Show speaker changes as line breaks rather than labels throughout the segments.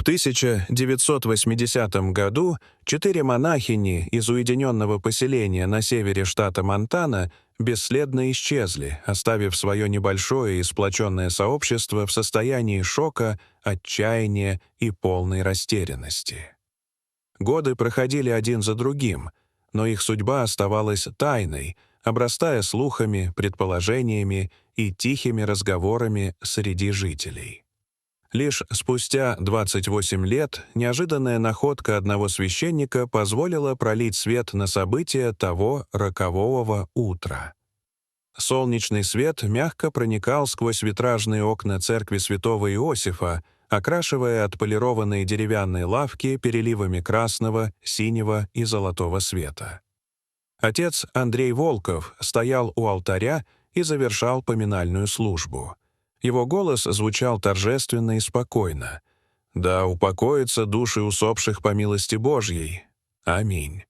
1980 году 4 монахини из уединенного поселения на севере штата Монтана бесследно исчезли, оставив свое небольшое и сплоченное сообщество в состоянии шока, отчаяния и полной растерянности. Годы проходили один за другим, но их судьба оставалась тайной, обрастая слухами, предположениями и тихими разговорами среди жителей. Лишь спустя 28 лет неожиданная находка одного священника позволила пролить свет на события того рокового утра. Солнечный свет мягко проникал сквозь витражные окна церкви святого Иосифа, окрашивая отполированные деревянные лавки переливами красного, синего и золотого света. Отец Андрей Волков стоял у алтаря и завершал поминальную службу. Его голос звучал торжественно и спокойно. «Да упокоятся души усопших по милости Божьей. Аминь.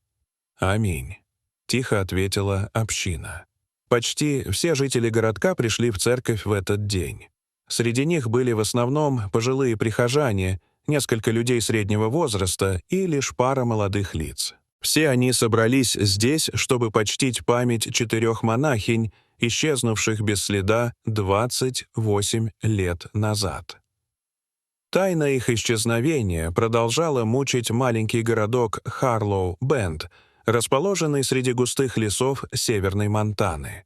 Аминь», — тихо ответила община. Почти все жители городка пришли в церковь в этот день. Среди них были в основном пожилые прихожане, несколько людей среднего возраста и лишь пара молодых лиц. Все они собрались здесь, чтобы почтить память 4 монахинь, исчезнувших без следа 28 лет назад. Тайна их исчезновения продолжала мучить маленький городок Харлоу-Бенд, расположенный среди густых лесов северной Монтаны.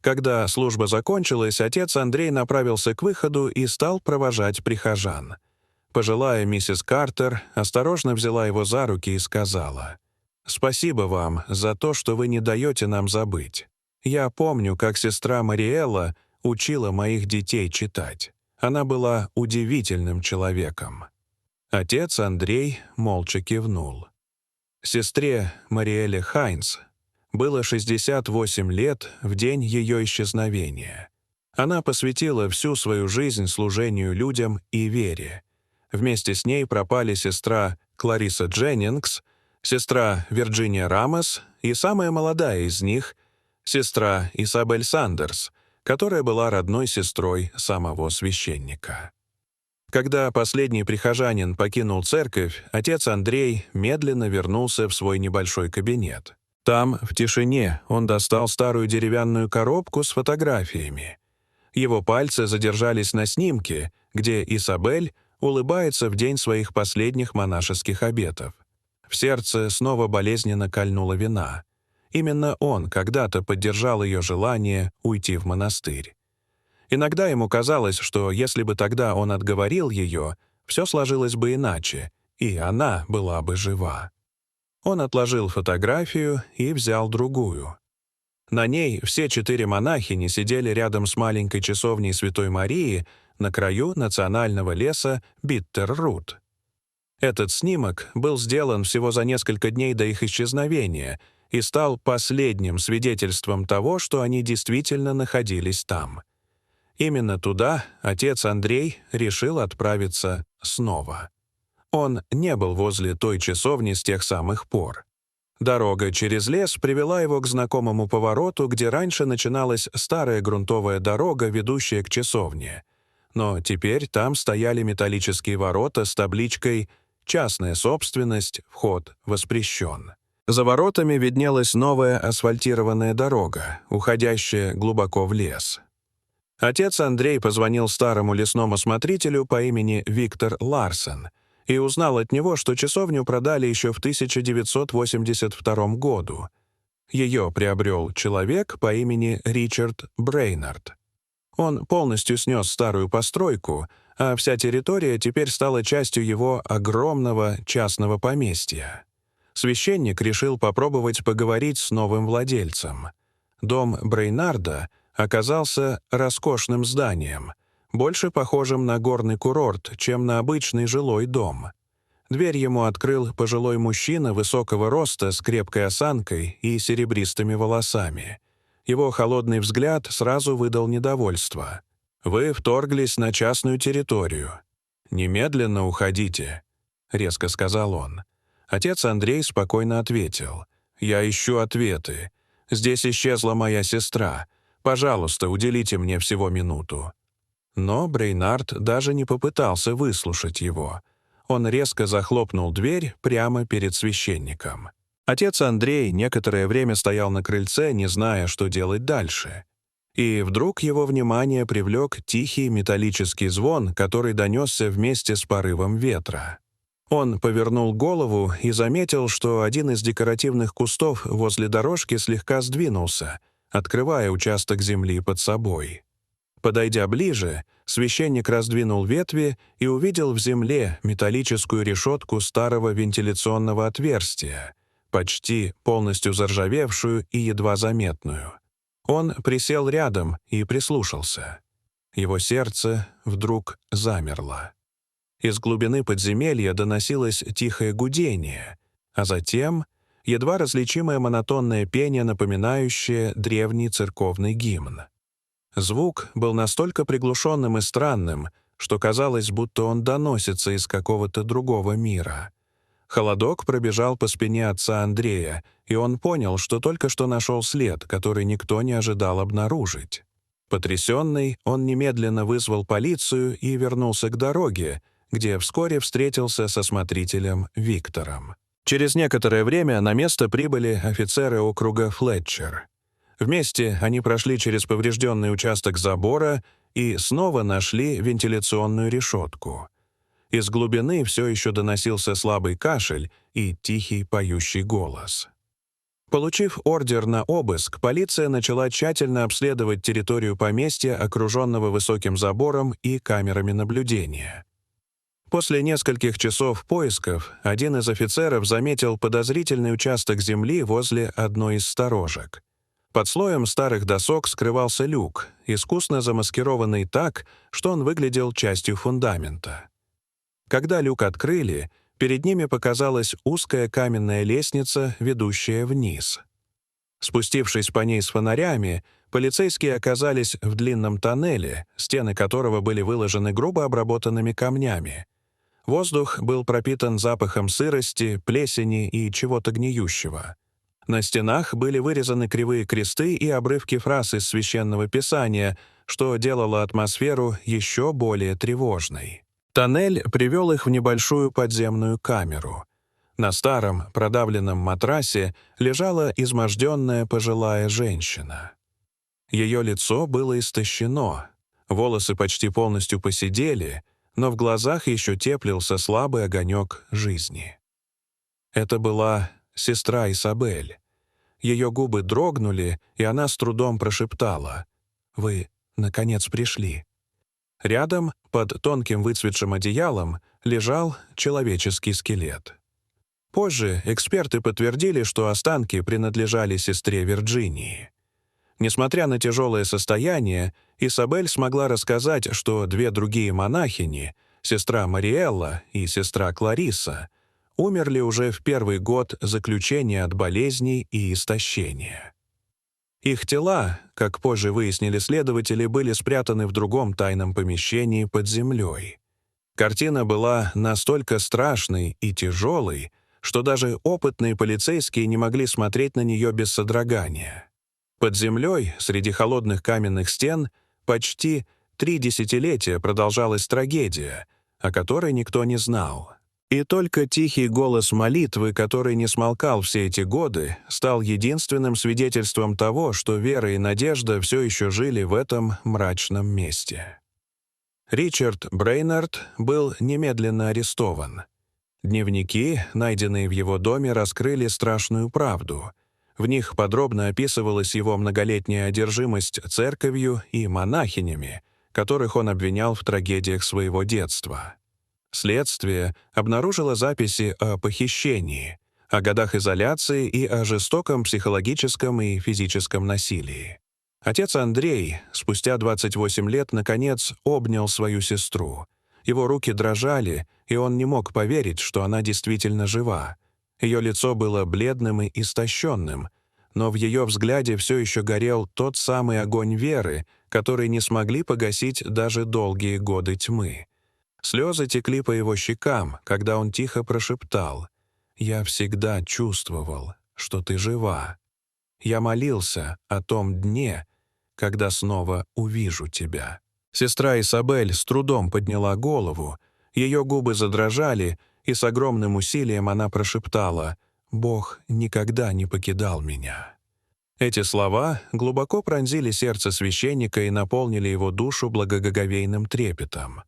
Когда служба закончилась, отец Андрей направился к выходу и стал провожать прихожан. Пожилая миссис Картер осторожно взяла его за руки и сказала: «Спасибо вам за то, что вы не даете нам забыть. Я помню, как сестра Мариэлла учила моих детей читать. Она была удивительным человеком». Отец Андрей молча кивнул. Сестре Мариэлле Хайнс было 68 лет в день ее исчезновения. Она посвятила всю свою жизнь служению людям и вере. Вместе с ней пропали сестра Клариса Дженнингс, сестра Вирджиния Рамос и самая молодая из них — сестра Исабель Сандерс, которая была родной сестрой самого священника. Когда последний прихожанин покинул церковь, отец Андрей медленно вернулся в свой небольшой кабинет. Там, в тишине, он достал старую деревянную коробку с фотографиями. Его пальцы задержались на снимке, где Исабель улыбается в день своих последних монашеских обетов. В сердце снова болезненно кольнула вина. Именно он когда-то поддержал ее желание уйти в монастырь. Иногда ему казалось, что если бы тогда он отговорил ее, все сложилось бы иначе, и она была бы жива. Он отложил фотографию и взял другую. На ней все 4 монахини сидели рядом с маленькой часовней Святой Марии на краю национального леса Биттер-Рут. Этот снимок был сделан всего за несколько дней до их исчезновения и стал последним свидетельством того, что они действительно находились там. Именно туда отец Андрей решил отправиться снова. Он не был возле той часовни с тех самых пор. Дорога через лес привела его к знакомому повороту, где раньше начиналась старая грунтовая дорога, ведущая к часовне. Но теперь там стояли металлические ворота с табличкой «Частная собственность, вход воспрещен». За воротами виднелась новая асфальтированная дорога, уходящая глубоко в лес. Отец Андрей позвонил старому лесному смотрителю по имени Виктор Ларсен и узнал от него, что часовню продали еще в 1982 году. Ее приобрел человек по имени Ричард Брейнард. Он полностью снес старую постройку, а вся территория теперь стала частью его огромного частного поместья. Священник решил попробовать поговорить с новым владельцем. Дом Брейнарда оказался роскошным зданием, больше похожим на горный курорт, чем на обычный жилой дом. Дверь ему открыл пожилой мужчина высокого роста с крепкой осанкой и серебристыми волосами. Его холодный взгляд сразу выдал недовольство. «Вы вторглись на частную территорию. Немедленно уходите», — резко сказал он. Отец Андрей спокойно ответил: «Я ищу ответы. Здесь исчезла моя сестра. Пожалуйста, уделите мне всего минуту». Но Брейнард даже не попытался выслушать его. он резко захлопнул дверь прямо перед священником. Отец Андрей некоторое время стоял на крыльце, не зная, что делать дальше. И вдруг его внимание привлек тихий металлический звон, который донесся вместе с порывом ветра. Он повернул голову и заметил, что один из декоративных кустов возле дорожки слегка сдвинулся, открывая участок земли под собой. Подойдя ближе, священник раздвинул ветви и увидел в земле металлическую решетку старого вентиляционного отверстия, почти полностью заржавевшую и едва заметную. Он присел рядом и прислушался. Его сердце вдруг замерло. Из глубины подземелья доносилось тихое гудение, а затем едва различимое монотонное пение, напоминающее древний церковный гимн. Звук был настолько приглушенным и странным, что казалось, будто он доносится из какого-то другого мира. Холодок пробежал по спине отца Андрея, и он понял, что только что нашел след, который никто не ожидал обнаружить. Потрясенный, он немедленно вызвал полицию и вернулся к дороге, где вскоре встретился со смотрителем Виктором. Через некоторое время на место прибыли офицеры округа Флетчер. Вместе они прошли через поврежденный участок забора и снова нашли вентиляционную решетку. Из глубины все еще доносился слабый кашель и тихий поющий голос. Получив ордер на обыск, полиция начала тщательно обследовать территорию поместья, окруженного высоким забором и камерами наблюдения. После нескольких часов поисков один из офицеров заметил подозрительный участок земли возле одной из сторожек. Под слоем старых досок скрывался люк, искусно замаскированный так, что он выглядел частью фундамента. Когда люк открыли, перед ними показалась узкая каменная лестница, ведущая вниз. Спустившись по ней с фонарями, полицейские оказались в длинном тоннеле, стены которого были выложены грубо обработанными камнями. Воздух был пропитан запахом сырости, плесени и чего-то гниющего. На стенах были вырезаны кривые кресты и обрывки фраз из Священного Писания, что делало атмосферу еще более тревожной. Тоннель привел их в небольшую подземную камеру. На старом продавленном матрасе лежала изможденная пожилая женщина. Ее лицо было истощено, волосы почти полностью поседели, но в глазах еще теплился слабый огонек жизни. Это была сестра Исабель. Ее губы дрогнули, и она с трудом прошептала: «Вы, наконец, пришли». Рядом, под тонким выцветшим одеялом, лежал человеческий скелет. Позже эксперты подтвердили, что останки принадлежали сестре Вирджинии. Несмотря на тяжелое состояние, Исабель смогла рассказать, что две другие монахини, сестра Мариэлла и сестра Клариса, умерли уже в первый год заключения от болезней и истощения. Их тела, как позже выяснили следователи, были спрятаны в другом тайном помещении под землей. Картина была настолько страшной и тяжелой, что даже опытные полицейские не могли смотреть на нее без содрогания. Под землей, среди холодных каменных стен, почти 3 десятилетия продолжалась трагедия, о которой никто не знал. И только тихий голос молитвы, который не смолкал все эти годы, стал единственным свидетельством того, что вера и надежда все еще жили в этом мрачном месте. Ричард Брейнард был немедленно арестован. Дневники, найденные в его доме, раскрыли страшную правду. В них подробно описывалась его многолетняя одержимость церковью и монахинями, которых он обвинял в трагедиях своего детства. Следствие обнаружило записи о похищении, о годах изоляции и о жестоком психологическом и физическом насилии. Отец Андрей, спустя 28 лет, наконец обнял свою сестру. Его руки дрожали, и он не мог поверить, что она действительно жива. Ее лицо было бледным и истощенным, но в ее взгляде все еще горел тот самый огонь веры, который не смогли погасить даже долгие годы тьмы. Слезы текли по его щекам, когда он тихо прошептал: «Я всегда чувствовал, что ты жива. Я молился о том дне, когда снова увижу тебя». Сестра Исабель с трудом подняла голову, Ее губы задрожали, и с огромным усилием она прошептала: «Бог никогда не покидал меня». Эти слова глубоко пронзили сердце священника и наполнили его душу благоговейным трепетом.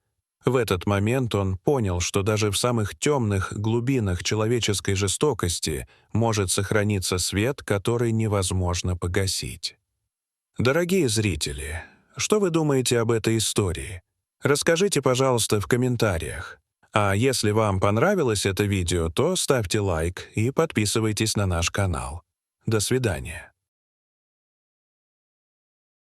В этот момент он понял, что даже в самых темных глубинах человеческой жестокости может сохраниться свет, который невозможно погасить. Дорогие зрители, что вы думаете об этой истории? Расскажите, пожалуйста, в комментариях. А если вам понравилось это видео, то ставьте лайк и подписывайтесь на наш канал. До свидания.